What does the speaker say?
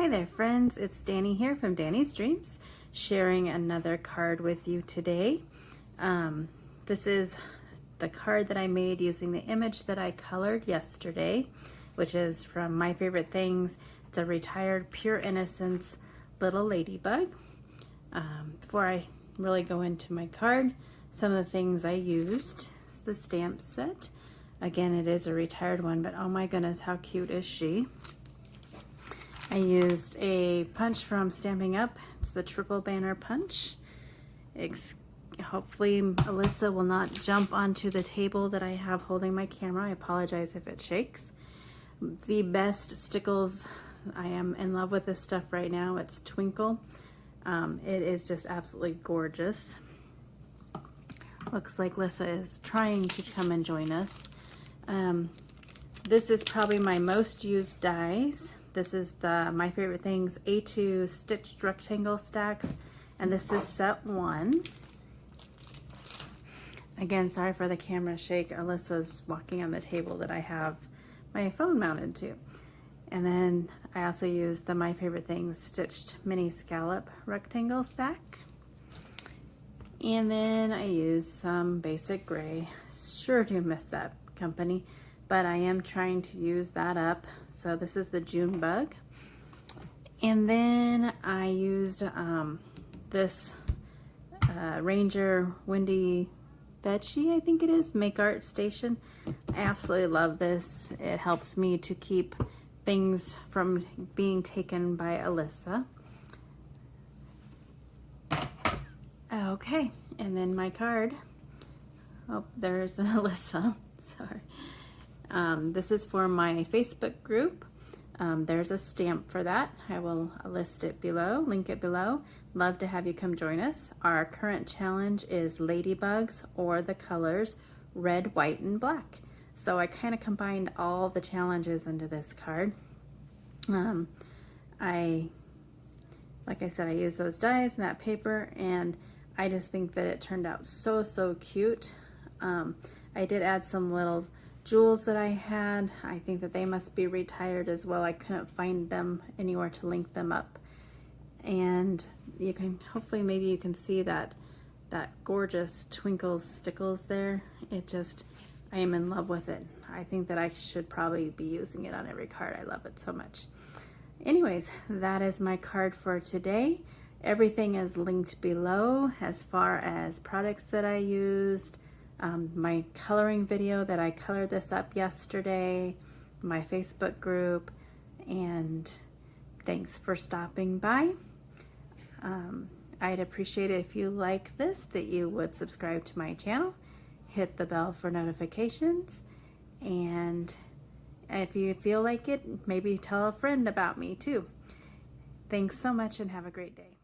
Hi there friends, it's Danny here from Danny's Dreams, sharing another card with you today. This is the card that I made using the image that I colored yesterday, which is from My Favorite Things. It's a retired Pure Innocence little ladybug. Before I really go into my card, some of the things I used is the stamp set. Again, it is a retired one, but oh my goodness, how cute is she? I used a punch from Stampin' Up. It's the triple banner punch. Hopefully Alyssa will not jump onto the table that I have holding my camera. I apologize if it shakes. The best Stickles. I am in love with this stuff right now. It's TWINKLE. It is just absolutely gorgeous. Looks like Alyssa is trying to come and join us. This is probably my most used dies. This is the My Favorite Things A2 stitched rectangle stacks, and this is set 1. Again, sorry for the camera shake. Alyssa's walking on the table that I have my phone mounted to. And then I also used the My Favorite Things stitched mini scallop rectangle stack. And then I used some basic gray. Sure do miss that company, but I am trying to use that up. So this is the June bug. And then I used this Ranger Wendy Vecchi, I think it is, Make Art Station. I absolutely love this. It helps me to keep things from being taken by Alyssa. Okay, and then my card. Oh, there's an Alyssa, sorry. This is for my Facebook group. There's a stamp for that. I will list it below, link it below. Love to have you come join us. Our current challenge is ladybugs or the colors red, white, and black. So I kind of combined all the challenges into this card. Like I said, I used those dies and that paper, and I just think that it turned out so cute. I did add some little jewels that I had. I think that they must be retired as well. I couldn't find them anywhere to link them up. And you can, hopefully maybe you can see that gorgeous twinkles stickles there. It just, I am in love with it. I think that I should probably be using it on every card. I love it so much. Anyways, that is my card for today. Everything is linked below as far as products that I used, my coloring video that I colored this up yesterday, my Facebook group, and thanks for stopping by. I'd appreciate it if you like this, that you would subscribe to my channel, hit the bell for notifications, and if you feel like it, maybe tell a friend about me too. Thanks so much and have a great day.